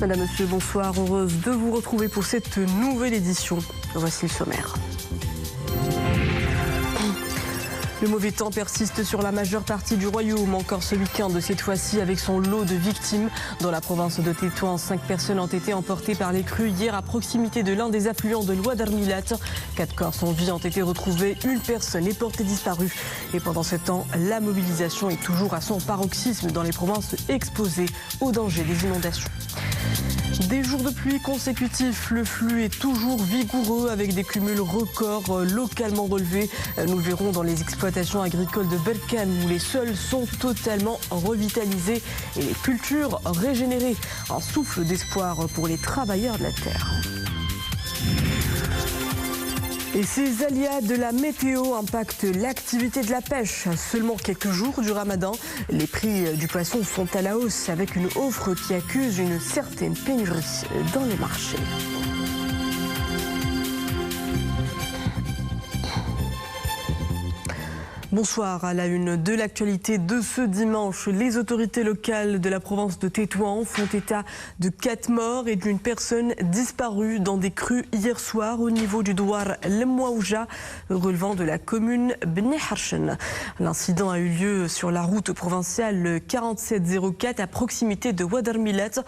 Madame, Monsieur, bonsoir. Heureuse de vous retrouver pour cette nouvelle édition. Voici le sommaire. Le mauvais temps persiste sur la majeure partie du royaume, encore ce week-end, cette fois-ci avec son lot de victimes. Dans la province de Tétouan, 5 personnes ont été emportées par les crues hier à proximité de l'un des affluents de l'Oued Armilat. 4 corps sans vie ont été retrouvés, une personne est portée disparue. Et pendant ce temps, la mobilisation est toujours à son paroxysme dans les provinces exposées au danger des inondations. Des jours de pluie consécutifs, le flux est toujours vigoureux avec des cumuls records localement relevés. Nous le verrons dans les exploitations agricoles de Berkane où les sols sont totalement revitalisés et les cultures régénérées. Un souffle d'espoir pour les travailleurs de la terre. Et ces aléas de la météo impactent l'activité de la pêche. Seulement quelques jours du Ramadan, les prix du poisson sont à la hausse avec une offre qui accuse une certaine pénurie dans les marchés. Bonsoir. À la une de l'actualité de ce dimanche, les autorités locales de la province de Tétouan font état de 4 morts et d'une personne disparue dans des crues hier soir au niveau du douar Lemouaouja, relevant de la commune Bni Harshen. L'incident a eu lieu sur la route provinciale 4704 à proximité de Oued Armilat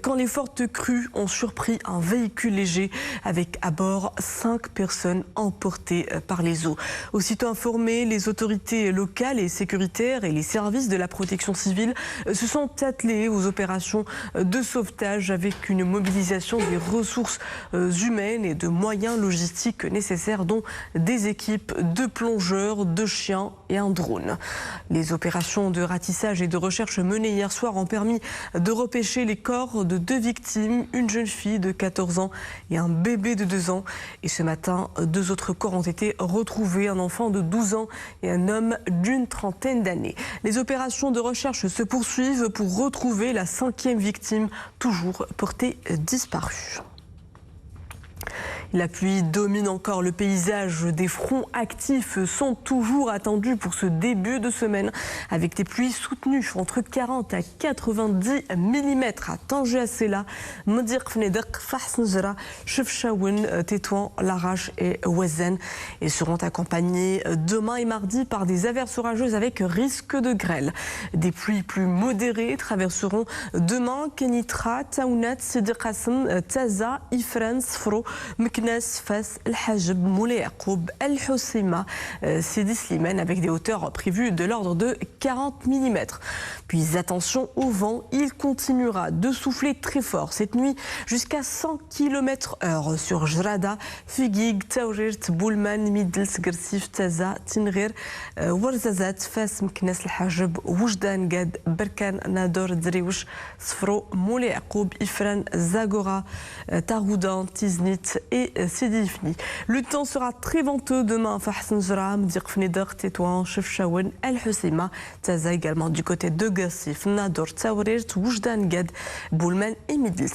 quand les fortes crues ont surpris un véhicule léger avec à bord 5 personnes emportées par les eaux. Aussitôt informés, les autorités locales et sécuritaires et les services de la protection civile se sont attelés aux opérations de sauvetage avec une mobilisation des ressources humaines et de moyens logistiques nécessaires, dont des équipes de plongeurs, de chiens et un drone. Les opérations de ratissage et de recherche menées hier soir ont permis de repêcher les corps de 2 victimes, une jeune fille de 14 ans et un bébé de 2 ans. Et ce matin, 2 autres corps ont été retrouvés, un enfant de 12 ans et un homme d'une trentaine d'années. Les opérations de recherche se poursuivent pour retrouver la 5e victime, toujours portée disparue. La pluie domine encore le paysage. Des fronts actifs sont toujours attendus pour ce début de semaine avec des pluies soutenues entre 40 à 90 mm à Tanger, Sela, Mdir Fnedek, Fahs Njra, Chefchaouen, Tétouan, Larache et Ouazen. Et seront accompagnés demain et mardi par des averses orageuses avec risque de grêle. Des pluies plus modérées traverseront demain Kenitra, Taounat, Sidi Qassem, Taza, Ifrane, Sfro, Meknes, Fès, El Hajeb, Moulay Yacoub, El Hossima, Sidi Slimane avec des hauteurs prévues de l'ordre de 40 mm. Puis attention au vent, il continuera de souffler très fort cette nuit jusqu'à 100 km/h sur Jrada, Figig, Taoujirt, Boulman, Midels, Gersif, Taza, Tinrir, Ouarzazat, Fès, Meknes, El Hajeb, Oujdan, Gad, Berkane, Nador, Driouch, Sfro, Moulay Yacoub, Ifrane, Zagora, Taroudan, Tiznit et Sidi Ifni. Le temps sera très venteux demain. Fahs Njra, Mdir Fneder, Tétouan, Chefchaouen, El Hossima, Taza également du côté de Gassif, Nador, Taourir, Oujdan, Gad, Boulman et Midels.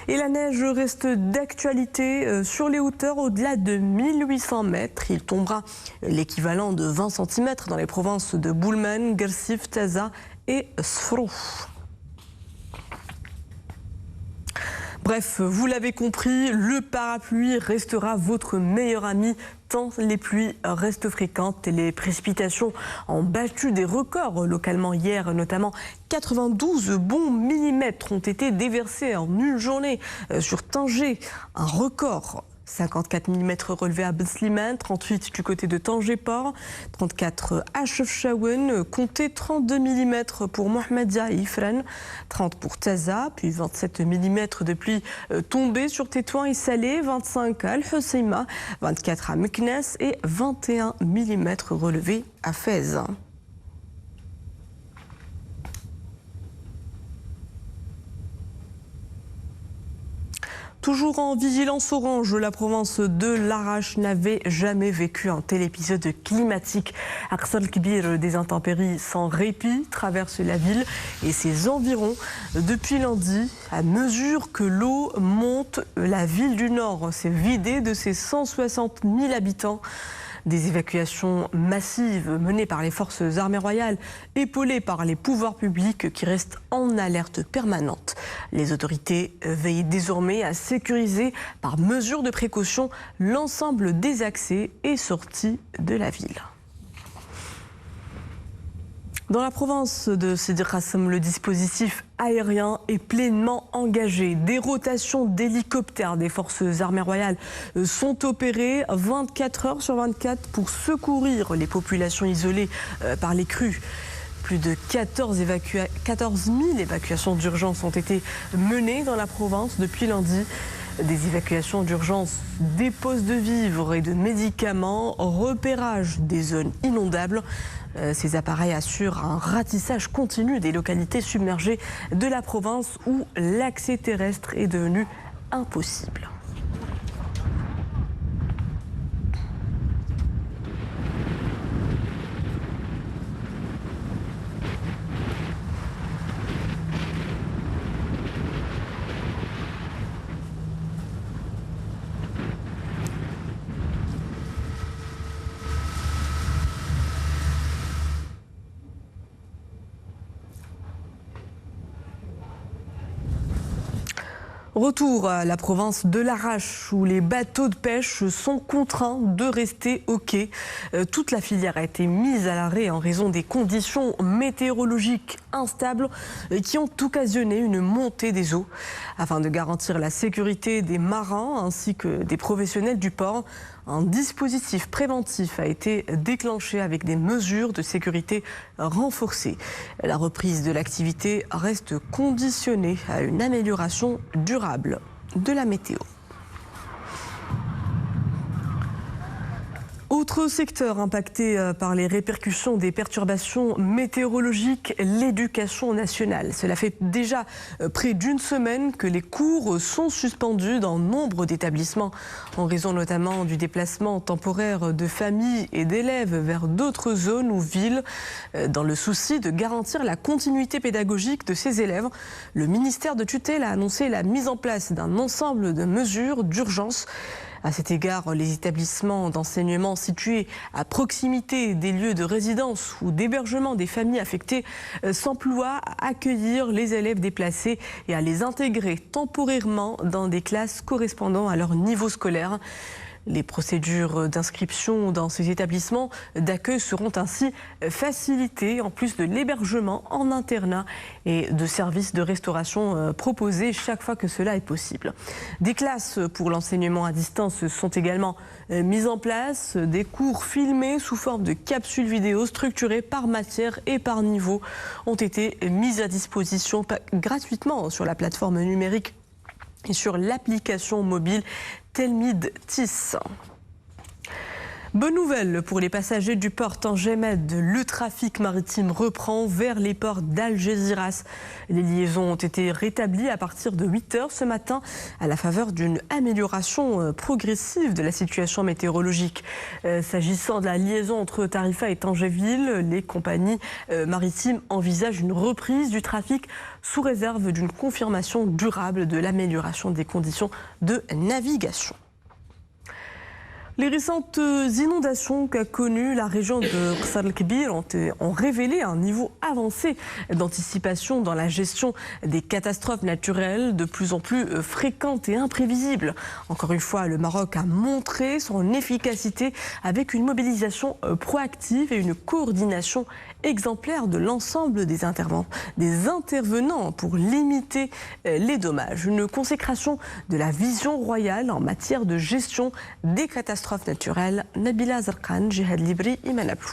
Et la neige reste d'actualité sur les hauteurs au-delà de 1800 mètres. Il tombera l'équivalent de 20 cm dans les provinces de Boulman, Gersif, Taza et Sfrou. Bref, vous l'avez compris, le parapluie restera votre meilleur ami tant les pluies restent fréquentes et les précipitations ont battu des records localement hier, notamment 92 bons millimètres ont été déversés en une journée sur Tanger, un record. 54 mm relevés à Ben Slimane, 38 du côté de Tanger-Port, 34 à Chefchaouen, comptez 32 mm pour Mohamedia et Ifrane, 30 pour Taza, puis 27 mm de pluie tombée sur Tétouan et Salé, 25 à Al Hossima, 24 à Meknes et 21 mm relevés à Fès. Toujours en vigilance orange, la province de Larache n'avait jamais vécu un tel épisode climatique. Arsal Kbir, des intempéries sans répit, traverse la ville et ses environs. Depuis lundi, à mesure que l'eau monte, la ville du Nord s'est vidée de ses 160 000 habitants. Des évacuations massives menées par les forces armées royales, épaulées par les pouvoirs publics qui restent en alerte permanente. Les autorités veillent désormais à sécuriser par mesure de précaution l'ensemble des accès et sorties de la ville. Dans la province de Sidi Qassem, le dispositif aérien est pleinement engagé. Des rotations d'hélicoptères des forces armées royales sont opérées 24 heures sur 24 pour secourir les populations isolées par les crues. Plus de 14 000 évacuations d'urgence ont été menées dans la province depuis lundi. Des évacuations d'urgence, des postes de vivres et de médicaments, repérage des zones inondables. Ces appareils assurent un ratissage continu des localités submergées de la province où l'accès terrestre est devenu impossible. Retour à la province de l'Arrache où les bateaux de pêche sont contraints de rester au quai. Toute la filière a été mise à l'arrêt en raison des conditions météorologiques instables qui ont occasionné une montée des eaux. Afin de garantir la sécurité des marins ainsi que des professionnels du port, un dispositif préventif a été déclenché avec des mesures de sécurité renforcées. La reprise de l'activité reste conditionnée à une amélioration durable de la météo. Autre secteur impacté par les répercussions des perturbations météorologiques, l'éducation nationale. Cela fait déjà près d'une semaine que les cours sont suspendus dans nombre d'établissements en raison notamment du déplacement temporaire de familles et d'élèves vers d'autres zones ou villes. Dans le souci de garantir la continuité pédagogique de ces élèves, le ministère de tutelle a annoncé la mise en place d'un ensemble de mesures d'urgence. À cet égard, les établissements d'enseignement situés à proximité des lieux de résidence ou d'hébergement des familles affectées s'emploient à accueillir les élèves déplacés et à les intégrer temporairement dans des classes correspondant à leur niveau scolaire. Les procédures d'inscription dans ces établissements d'accueil seront ainsi facilitées, en plus de l'hébergement en internat et de services de restauration proposés chaque fois que cela est possible. Des classes pour l'enseignement à distance sont également mises en place. Des cours filmés sous forme de capsules vidéo structurées par matière et par niveau ont été mis à disposition gratuitement sur la plateforme numérique et sur l'application mobile Telmid TIS. Bonne nouvelle pour les passagers du port Tangemed. Le trafic maritime reprend vers les ports d'Algésiras. Les liaisons ont été rétablies à partir de 8 h ce matin à la faveur d'une amélioration progressive de la situation météorologique. S'agissant de la liaison entre Tarifa et Tanger-Ville, les compagnies maritimes envisagent une reprise du trafic sous réserve d'une confirmation durable de l'amélioration des conditions de navigation. Les récentes inondations qu'a connues la région de Qsar el-Kbir ont révélé un niveau avancé d'anticipation dans la gestion des catastrophes naturelles de plus en plus fréquentes et imprévisibles. Encore une fois, le Maroc a montré son efficacité avec une mobilisation proactive et une coordination exemplaire de l'ensemble des intervenants pour limiter les dommages. Une consécration de la vision royale en matière de gestion des catastrophes naturelles. Nabila Zarqan, Jihad Libri, Iman Ablou.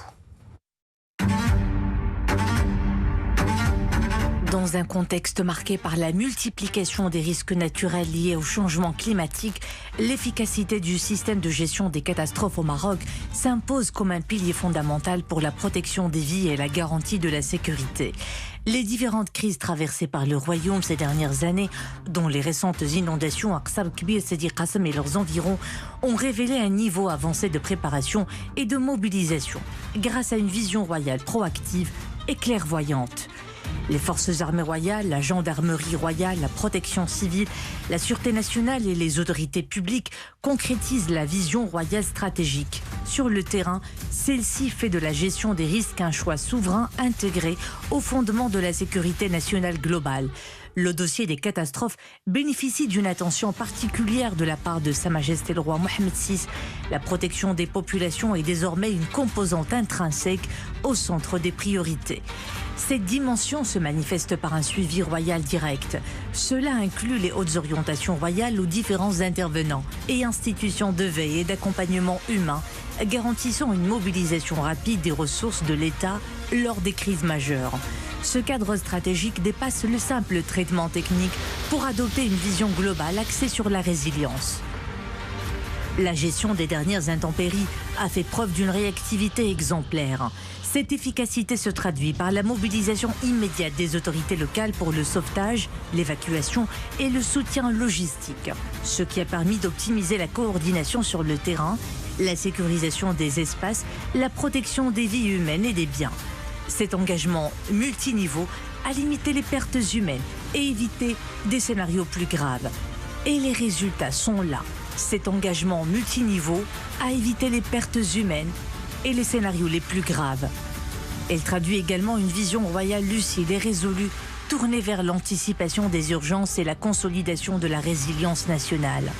Dans un contexte marqué par la multiplication des risques naturels liés au changement climatique, l'efficacité du système de gestion des catastrophes au Maroc s'impose comme un pilier fondamental pour la protection des vies et la garantie de la sécurité. Les différentes crises traversées par le royaume ces dernières années, dont les récentes inondations à Qsar el-Kbir, Sidi Qassem et leurs environs, ont révélé un niveau avancé de préparation et de mobilisation, grâce à une vision royale proactive et clairvoyante. Les forces armées royales, la gendarmerie royale, la protection civile, la sûreté nationale et les autorités publiques concrétisent la vision royale stratégique. Sur le terrain, celle-ci fait de la gestion des risques un choix souverain intégré au fondement de la sécurité nationale globale. Le dossier des catastrophes bénéficie d'une attention particulière de la part de Sa Majesté le roi Mohammed VI. La protection des populations est désormais une composante intrinsèque au centre des priorités. Cette dimension se manifeste par un suivi royal direct. Cela inclut les hautes orientations royales aux différents intervenants et institutions de veille et d'accompagnement humain, garantissant une mobilisation rapide des ressources de l'État lors des crises majeures. Ce cadre stratégique dépasse le simple traitement technique pour adopter une vision globale axée sur la résilience. La gestion des dernières intempéries a fait preuve d'une réactivité exemplaire. Cette efficacité se traduit par la mobilisation immédiate des autorités locales pour le sauvetage, l'évacuation et le soutien logistique, ce qui a permis d'optimiser la coordination sur le terrain, la sécurisation des espaces, la protection des vies humaines et des biens. Cet engagement multiniveau a limité les pertes humaines et évité des scénarios plus graves. Et les résultats sont là. Cet engagement multiniveau a évité les pertes humaines et les scénarios les plus graves. Elle traduit également une vision royale lucide et résolue, tournée vers l'anticipation des urgences et la consolidation de la résilience nationale.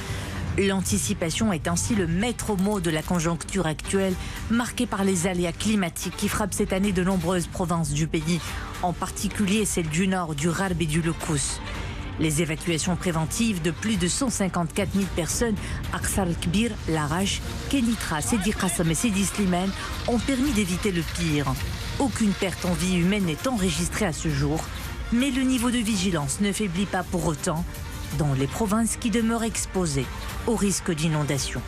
L'anticipation est ainsi le maître mot de la conjoncture actuelle, marquée par les aléas climatiques qui frappent cette année de nombreuses provinces du pays, en particulier celles du nord, du Gharb et du Lokous. Les évacuations préventives de plus de 154 000 personnes à Ksar el-Kbir, Larache, Kenitra, Sidi Qassam et Sidi Slimane ont permis d'éviter le pire. Aucune perte en vie humaine n'est enregistrée à ce jour, mais le niveau de vigilance ne faiblit pas pour autant dans les provinces qui demeurent exposées au risque d'inondation.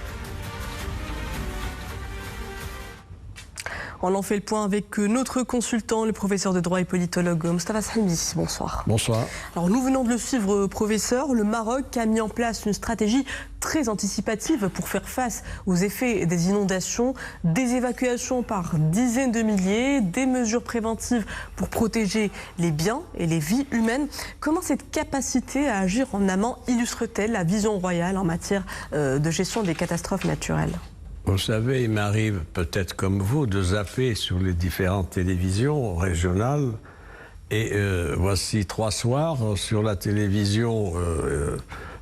On en fait le point avec notre consultant, le professeur de droit et politologue Mostafa Salmi. Bonsoir. Bonsoir. Alors nous venons de le suivre, professeur. Le Maroc a mis en place une stratégie très anticipative pour faire face aux effets des inondations, des évacuations par dizaines de milliers, des mesures préventives pour protéger les biens et les vies humaines. Comment cette capacité à agir en amont illustre-t-elle la vision royale en matière de gestion des catastrophes naturelles ? Vous savez, il m'arrive peut-être comme vous de zapper sur les différentes télévisions régionales et voici 3 soirs sur la télévision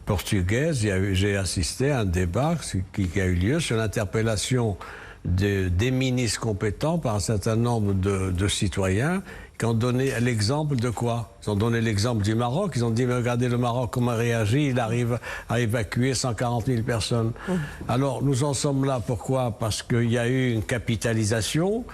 portugaise, j'ai assisté à un débat qui a eu lieu sur l'interpellation des ministres compétents par un certain nombre de citoyens qui ont donné l'exemple de quoi? Ils ont donné l'exemple du Maroc. Ils ont dit, mais regardez le Maroc, comment il réagit. Il arrive à évacuer 140 000 personnes. Alors, nous en sommes là. Pourquoi? Parce qu'il y a eu une capitalisation,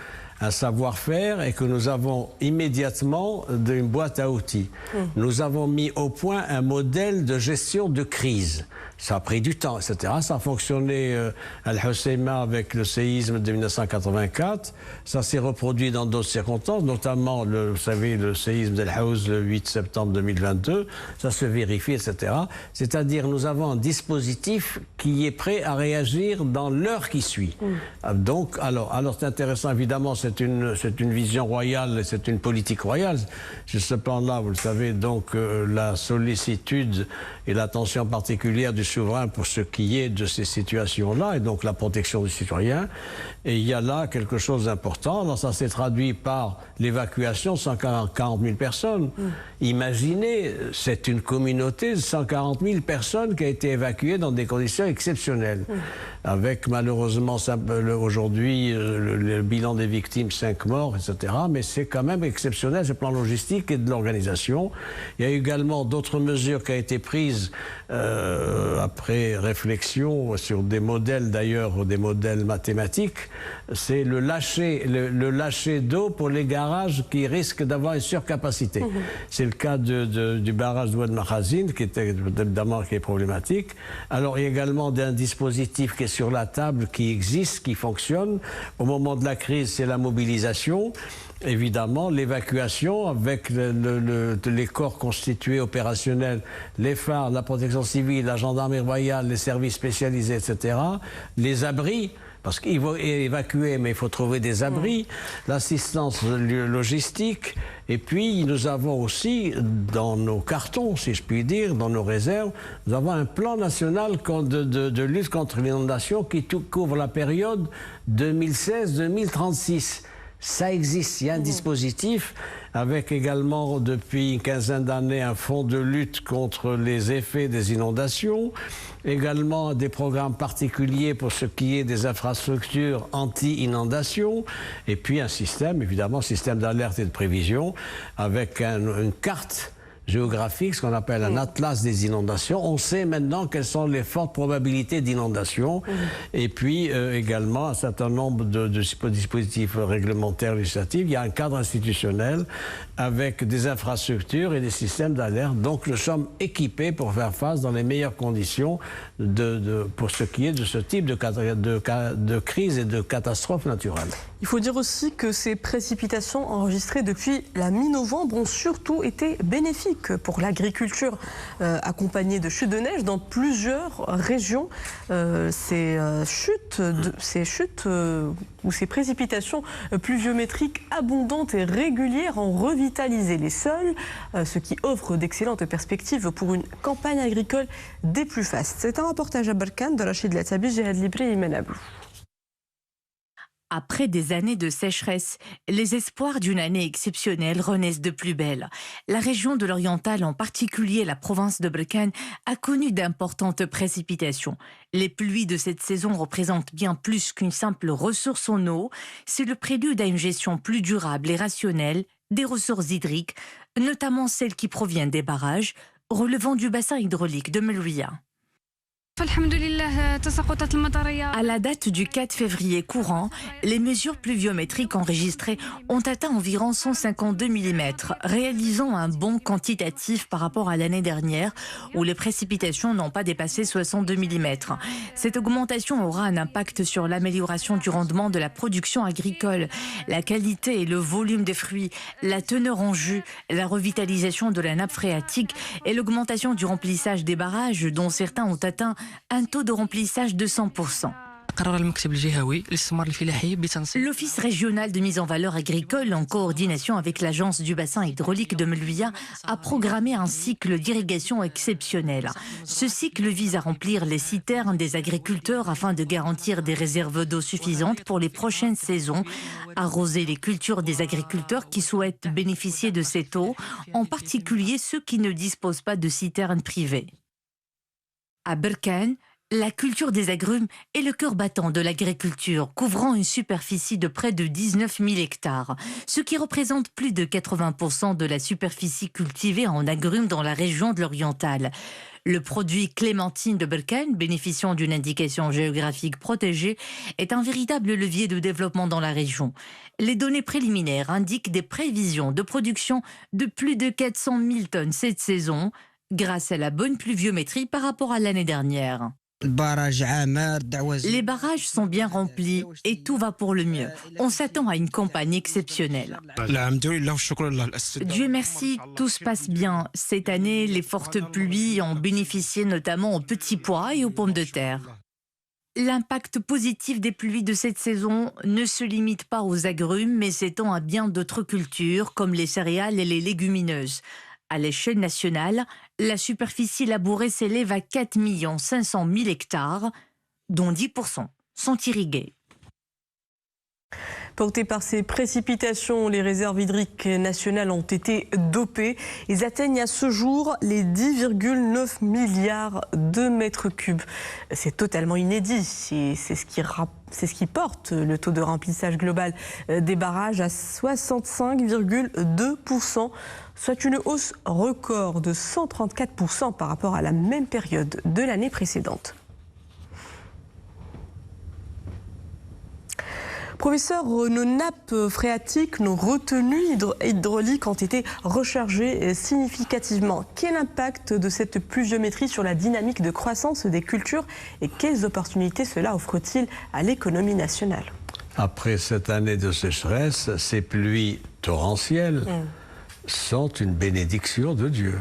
un savoir-faire et que nous avons immédiatement une boîte à outils. Nous avons mis au point un modèle de gestion de crise. Ça a pris du temps, etc. Ça a fonctionné à Al-Hoceima avec le séisme de 1984. Ça s'est reproduit dans d'autres circonstances, notamment, vous savez, le séisme d'Al-Haouz le 8 septembre 2022. Ça se vérifie, etc. C'est-à-dire, nous avons un dispositif qui est prêt à réagir dans l'heure qui suit. Donc, alors c'est intéressant, évidemment, c'est une vision royale, c'est une politique royale. Sur ce plan-là, vous le savez, donc, la sollicitude et l'attention particulière du souverain pour ce qui est de ces situations-là, et donc la protection du citoyen. Et il y a là quelque chose d'important. Alors ça s'est traduit par l'évacuation de 140 000 personnes. Imaginez, c'est une communauté de 140 000 personnes qui a été évacuée dans des conditions exceptionnelles. Avec malheureusement aujourd'hui le bilan des victimes, 5 morts, etc. Mais c'est quand même exceptionnel sur le plan logistique et de l'organisation. Il y a également d'autres mesures qui ont été prises après réflexion sur des modèles, d'ailleurs des modèles mathématiques. C'est le lâcher d'eau pour les garages qui risquent d'avoir une surcapacité. C'est le cas du barrage de Oued Makhazine, qui est problématique. Alors il y a également un dispositif qui est sur la table, qui existe, qui fonctionne. Au moment de la crise, c'est la mobilisation. Évidemment, l'évacuation avec les corps constitués opérationnels, les phares, la protection civile, la gendarmerie royale, les services spécialisés, etc. Les abris. parce qu'il faut évacuer, mais il faut trouver des abris, l'assistance logistique, et puis nous avons aussi, dans nos cartons, si je puis dire, dans nos réserves, nous avons un plan national de lutte contre l'inondation qui couvre la période 2016-2036. Ça existe, il y a un dispositif avec également depuis une quinzaine d'années un fonds de lutte contre les effets des inondations, également des programmes particuliers pour ce qui est des infrastructures anti-inondation, et puis un système, évidemment, système d'alerte et de prévision avec une carte géographique, ce qu'on appelle un atlas des inondations. On sait maintenant quelles sont les fortes probabilités d'inondation. Et puis également un certain nombre de dispositifs réglementaires législatifs. Il y a un cadre institutionnel avec des infrastructures et des systèmes d'alerte. Donc nous sommes équipés pour faire face dans les meilleures conditions pour ce qui est de ce type de crise et de catastrophes naturelles. Il faut dire aussi que ces précipitations enregistrées depuis la mi-novembre ont surtout été bénéfiques pour l'agriculture, accompagnées de chutes de neige dans plusieurs régions. Ces chutes ou ces précipitations pluviométriques abondantes et régulières ont revitalisé les sols, ce qui offre d'excellentes perspectives pour une campagne agricole des plus fastes. C'est un reportage à Berkane de Rachid Latabi, Jihad Libré et Menablou. Après des années de sécheresse, les espoirs d'une année exceptionnelle renaissent de plus belle. La région de l'Oriental, en particulier la province de Berkane, a connu d'importantes précipitations. Les pluies de cette saison représentent bien plus qu'une simple ressource en eau. C'est le prélude à une gestion plus durable et rationnelle des ressources hydriques, notamment celles qui proviennent des barrages relevant du bassin hydraulique de Melouia. À la date du 4 février courant, les mesures pluviométriques enregistrées ont atteint environ 152 mm, réalisant un bond quantitatif par rapport à l'année dernière où les précipitations n'ont pas dépassé 62 mm. Cette augmentation aura un impact sur l'amélioration du rendement de la production agricole, la qualité et le volume des fruits, la teneur en jus, la revitalisation de la nappe phréatique et l'augmentation du remplissage des barrages dont certains ont atteint un taux de remplissage de 100%. L'Office régional de mise en valeur agricole, en coordination avec l'Agence du bassin hydraulique de Melouia, a programmé un cycle d'irrigation exceptionnel. Ce cycle vise à remplir les citernes des agriculteurs afin de garantir des réserves d'eau suffisantes pour les prochaines saisons, arroser les cultures des agriculteurs qui souhaitent bénéficier de cette eau, en particulier ceux qui ne disposent pas de citernes privées. À Berkane, la culture des agrumes est le cœur battant de l'agriculture, couvrant une superficie de près de 19 000 hectares, ce qui représente plus de 80% de la superficie cultivée en agrumes dans la région de l'Oriental. Le produit clémentine de Berkane, bénéficiant d'une indication géographique protégée, est un véritable levier de développement dans la région. Les données préliminaires indiquent des prévisions de production de plus de 400 000 tonnes cette saison, grâce à la bonne pluviométrie par rapport à l'année dernière. Les barrages sont bien remplis et tout va pour le mieux. On s'attend à une campagne exceptionnelle. Dieu merci, tout se passe bien. Cette année, les fortes pluies ont bénéficié notamment aux petits pois et aux pommes de terre. L'impact positif des pluies de cette saison ne se limite pas aux agrumes, mais s'étend à bien d'autres cultures comme les céréales et les légumineuses. À l'échelle nationale, la superficie labourée s'élève à 4 500 000 hectares, dont 10% sont irrigués. Portés par ces précipitations, les réserves hydriques nationales ont été dopées. Ils atteignent à ce jour les 10,9 milliards de mètres cubes. C'est totalement inédit. C'est ce qui porte le taux de remplissage global des barrages à 65,2%, soit une hausse record de 134% par rapport à la même période de l'année précédente. Professeur, nos nappes phréatiques, nos retenues hydrauliques ont été rechargées significativement. Quel impact de cette pluviométrie sur la dynamique de croissance des cultures et quelles opportunités cela offre-t-il à l'économie nationale? Après cette année de sécheresse, ces pluies torrentielles sont une bénédiction de Dieu.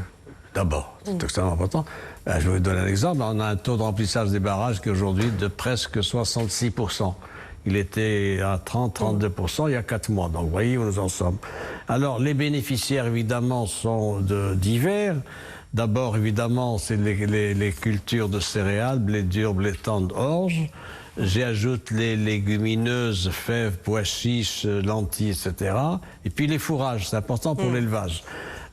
D'abord, c'est extrêmement important. Je vais vous donner un exemple. On a un taux de remplissage des barrages qui est aujourd'hui de presque 66%. Il était à 30-32% il y a 4 mois. Donc vous voyez où nous en sommes. Alors les bénéficiaires évidemment sont divers. D'abord évidemment c'est les cultures de céréales, blé dur, blé tendre, orge. J'ajoute les légumineuses, fèves, pois chiches, lentilles, etc. Et puis les fourrages, c'est important pour l'élevage.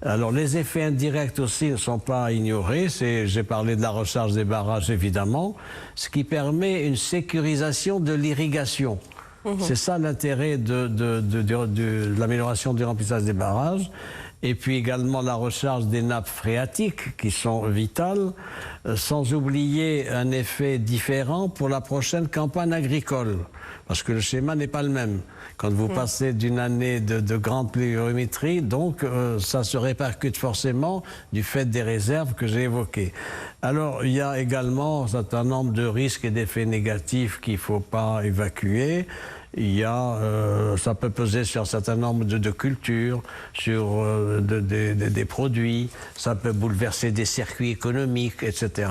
Alors les effets indirects aussi ne sont pas à ignorer. J'ai parlé de la recharge des barrages évidemment, ce qui permet une sécurisation de l'irrigation. C'est ça l'intérêt de l'amélioration du remplissage des barrages. Et puis également la recharge des nappes phréatiques qui sont vitales, sans oublier un effet différent pour la prochaine campagne agricole. Parce que le schéma n'est pas le même. Quand vous passez d'une année de grande pluviométrie, donc ça se répercute forcément du fait des réserves que j'ai évoquées. Alors il y a également un certain nombre de risques et d'effets négatifs qu'il ne faut pas évacuer. Il y a, ça peut peser sur un certain nombre de cultures, sur des produits, ça peut bouleverser des circuits économiques, etc.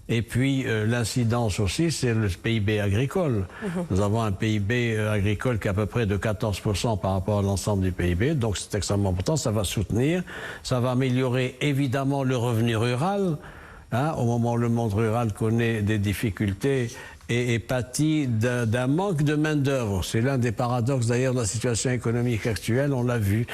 Et puis l'incidence aussi, c'est le PIB agricole. Nous avons un PIB agricole qui est à peu près de 14% par rapport à l'ensemble du PIB, donc c'est extrêmement important, ça va soutenir, ça va améliorer évidemment le revenu rural, hein, au moment où le monde rural connaît des difficultés et pâtit d'un manque de main-d'œuvre. C'est l'un des paradoxes d'ailleurs de la situation économique actuelle, on l'a vu.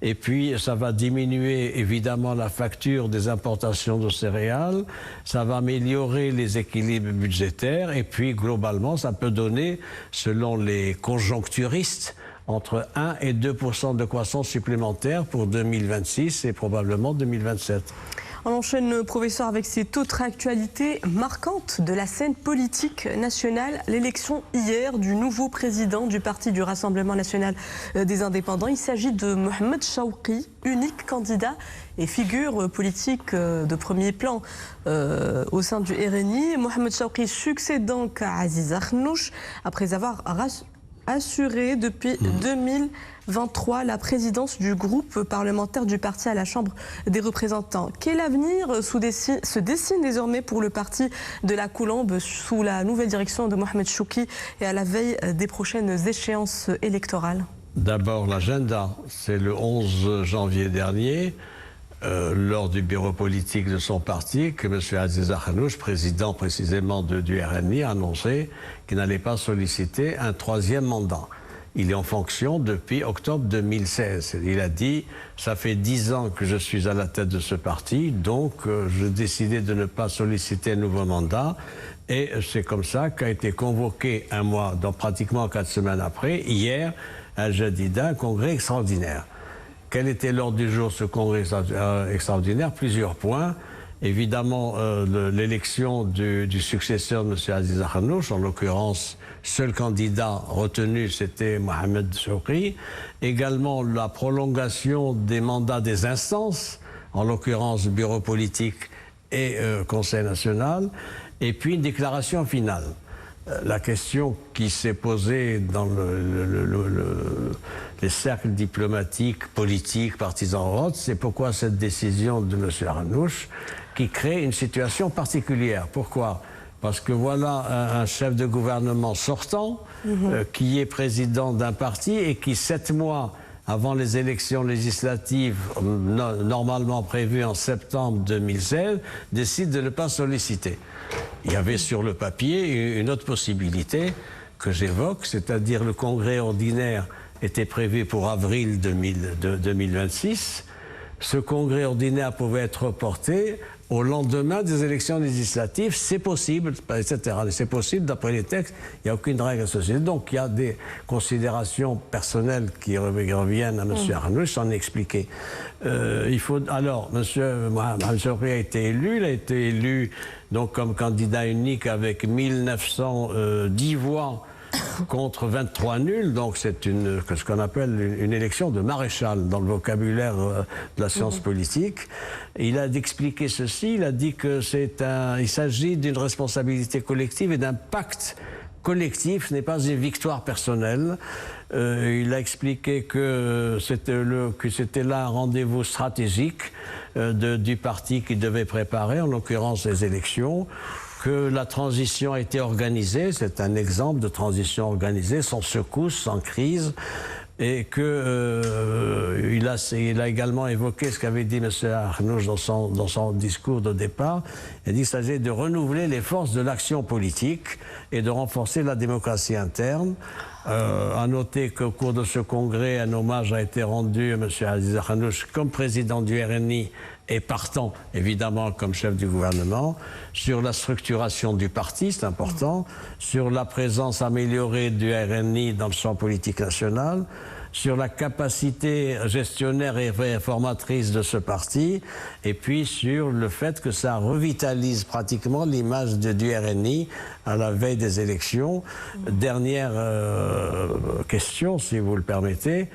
Et puis ça va diminuer évidemment la facture des importations de céréales, ça va améliorer les équilibres budgétaires et puis globalement ça peut donner, selon les conjoncturistes, entre 1 et 2% de croissance supplémentaire pour 2026 et probablement 2027. On enchaîne, professeur, avec cette autre actualité marquante de la scène politique nationale, l'élection hier du nouveau président du parti du Rassemblement national des indépendants. Il s'agit de Mohamed Chawki, unique candidat et figure politique de premier plan au sein du RNI. Mohamed Chawki succède donc à Aziz Akhnouch après avoir assuré depuis 2023 la présidence du groupe parlementaire du parti à la Chambre des représentants. Quel avenir se dessine désormais pour le parti de la Colombe sous la nouvelle direction de Mohamed Chawki et à la veille des prochaines échéances électorales? D'abord l'agenda, c'est le 11 janvier dernier, lors du bureau politique de son parti, que M. Aziz Akhnouch, président précisément du RNI, a annoncé qu'il n'allait pas solliciter un 3e mandat. Il est en fonction depuis octobre 2016. Il a dit « ça fait 10 ans que je suis à la tête de ce parti, donc je décidais de ne pas solliciter un nouveau mandat ». Et c'est comme ça qu'a été convoqué un mois, donc pratiquement 4 semaines après, hier, à Jadida, un congrès extraordinaire. Quel était l'ordre du jour de ce congrès extraordinaire? Plusieurs points. Évidemment, l'élection du successeur de M. Aziz Akhnouch, en l'occurrence, seul candidat retenu, c'était Mohamed Chawki. Également, la prolongation des mandats des instances, en l'occurrence, bureau politique et Conseil national. Et puis, une déclaration finale. La question qui s'est posée dans les cercles diplomatiques, politiques, partisans autres, c'est pourquoi cette décision de M. Akhnouch qui crée une situation particulière. Pourquoi? Parce que voilà un chef de gouvernement sortant qui est président d'un parti et qui, 7 mois avant les élections législatives normalement prévues en septembre 2016, décide de ne pas solliciter. Il y avait sur le papier une autre possibilité que j'évoque, c'est-à-dire le congrès ordinaire était prévu pour avril 2026. Ce congrès ordinaire pouvait être reporté au lendemain des élections législatives, c'est possible, etc. C'est possible, d'après les textes, il n'y a aucune règle associée. Donc il y a des considérations personnelles qui reviennent à M. Akhnouch, j'en ai expliqué. Alors, M. Mohamed Chawki a été élu, il a été élu donc, comme candidat unique avec 1910 voix contre 23 nuls, donc c'est ce qu'on appelle une élection de maréchal dans le vocabulaire de la science politique. Il a expliqué ceci, il a dit il s'agit d'une responsabilité collective et d'un pacte collectif, ce n'est pas une victoire personnelle. Il a expliqué que c'était là un rendez-vous stratégique du parti qui devait préparer, en l'occurrence les élections, que la transition a été organisée, c'est un exemple de transition organisée, sans secousse, sans crise, et qu'il a également évoqué ce qu'avait dit M. Arnouch dans son discours de départ. Il a dit qu'il s'agit de renouveler les forces de l'action politique et de renforcer la démocratie interne. À noter qu'au cours de ce congrès, un hommage a été rendu à M. Aziz Arnouch comme président du RNI et partant, évidemment, comme chef du gouvernement, sur la structuration du parti, c'est important, sur la présence améliorée du RNI dans le champ politique national, sur la capacité gestionnaire et réformatrice de ce parti, et puis sur le fait que ça revitalise pratiquement l'image du RNI à la veille des élections. Dernière question, si vous le permettez.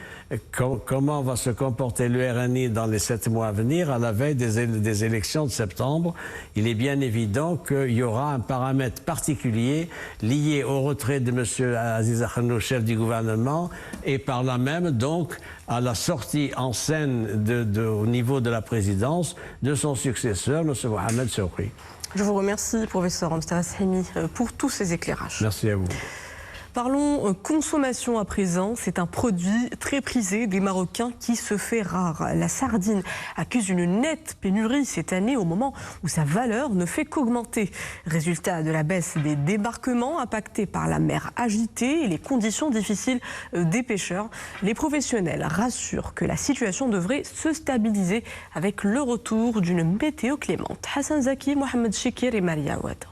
Comment va se comporter le RNI dans les 7 mois à venir, à la veille des élections de septembre? Il est bien évident qu'il y aura un paramètre particulier lié au retrait de M. Aziz Arnouch, chef du gouvernement, et par là même donc à la sortie en scène au niveau de la présidence de son successeur, M. Mohamed Soukri. Je vous remercie, professeur Amsterdam Hemi, pour tous ces éclairages. Merci à vous. Parlons consommation à présent. C'est un produit très prisé des Marocains qui se fait rare. La sardine accuse une nette pénurie cette année au moment où sa valeur ne fait qu'augmenter. Résultat de la baisse des débarquements impactés par la mer agitée et les conditions difficiles des pêcheurs. Les professionnels rassurent que la situation devrait se stabiliser avec le retour d'une météo clémente. Hassan Zaki, Mohamed Chekir et Maria Ouad.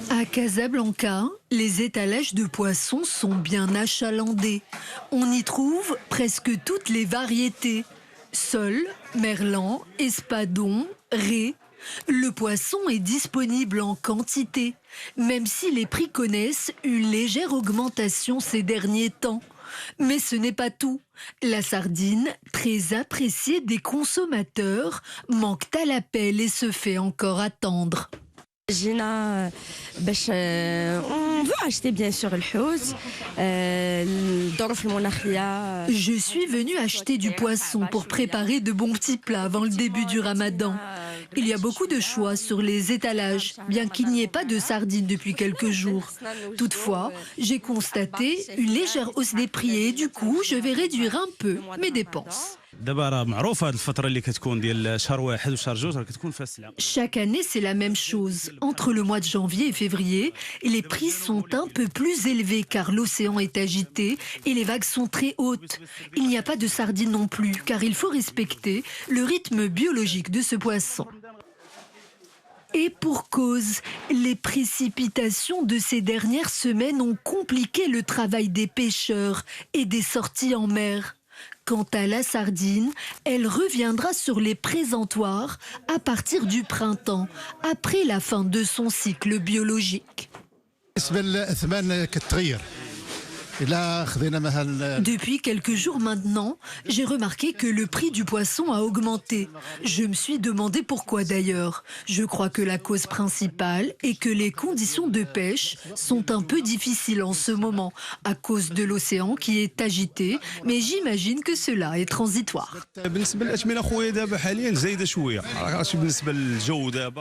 À Casablanca, les étalages de poissons sont bien achalandés. On y trouve presque toutes les variétés. Sole, merlan, espadon, ray. Le poisson est disponible en quantité, même si les prix connaissent une légère augmentation ces derniers temps. Mais ce n'est pas tout. La sardine, très appréciée des consommateurs, manque à l'appel et se fait encore attendre. On veut acheter bien sûr le houz. Je suis venue acheter du poisson pour préparer de bons petits plats avant le début du ramadan. Il y a beaucoup de choix sur les étalages, bien qu'il n'y ait pas de sardines depuis quelques jours. Toutefois, j'ai constaté une légère hausse des prix et du coup, je vais réduire un peu mes dépenses. Chaque année, c'est la même chose. Entre le mois de janvier et février, les prix sont un peu plus élevés car l'océan est agité et les vagues sont très hautes. Il n'y a pas de sardines non plus car il faut respecter le rythme biologique de ce poisson. Et pour cause, les précipitations de ces dernières semaines ont compliqué le travail des pêcheurs et des sorties en mer. Quant à la sardine, elle reviendra sur les présentoirs à partir du printemps, après la fin de son cycle biologique. Depuis quelques jours maintenant, j'ai remarqué que le prix du poisson a augmenté. Je me suis demandé pourquoi d'ailleurs. Je crois que la cause principale est que les conditions de pêche sont un peu difficiles en ce moment, à cause de l'océan qui est agité, mais j'imagine que cela est transitoire.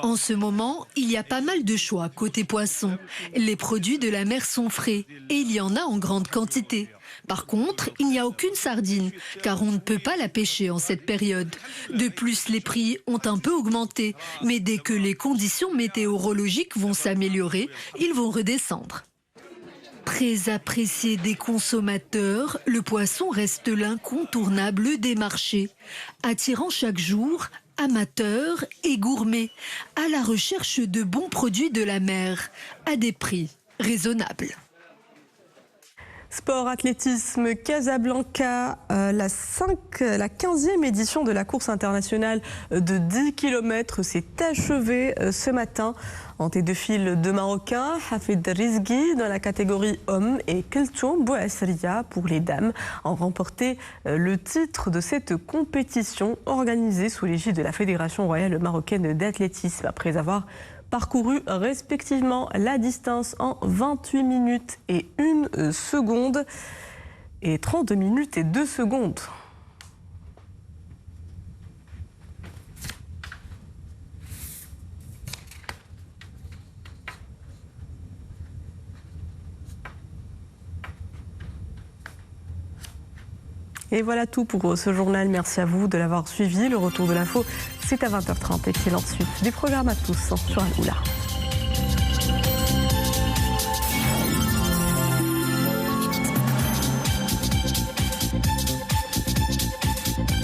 En ce moment, il y a pas mal de choix côté poisson. Les produits de la mer sont frais et il y en a en grande quantité. Par contre, il n'y a aucune sardine, car on ne peut pas la pêcher en cette période. De plus, les prix ont un peu augmenté, mais dès que les conditions météorologiques vont s'améliorer, ils vont redescendre. Très apprécié des consommateurs, le poisson reste l'incontournable des marchés, attirant chaque jour amateurs et gourmets, à la recherche de bons produits de la mer, à des prix raisonnables. Sport, athlétisme, Casablanca, la 15e édition de la course internationale de 10 km s'est achevée ce matin en tête de file de Marocains. Hafid Rizgi dans la catégorie hommes et Keltoum Bouassria pour les dames ont remporté le titre de cette compétition organisée sous l'égide de la Fédération royale marocaine d'athlétisme après avoir parcouru respectivement la distance en 28 minutes et 1 seconde et 32 minutes et 2 secondes. Et voilà tout pour ce journal. Merci à vous de l'avoir suivi. Le retour de l'info, c'est à 20h30. Excellente suite des programmes à tous sur Al-Oula.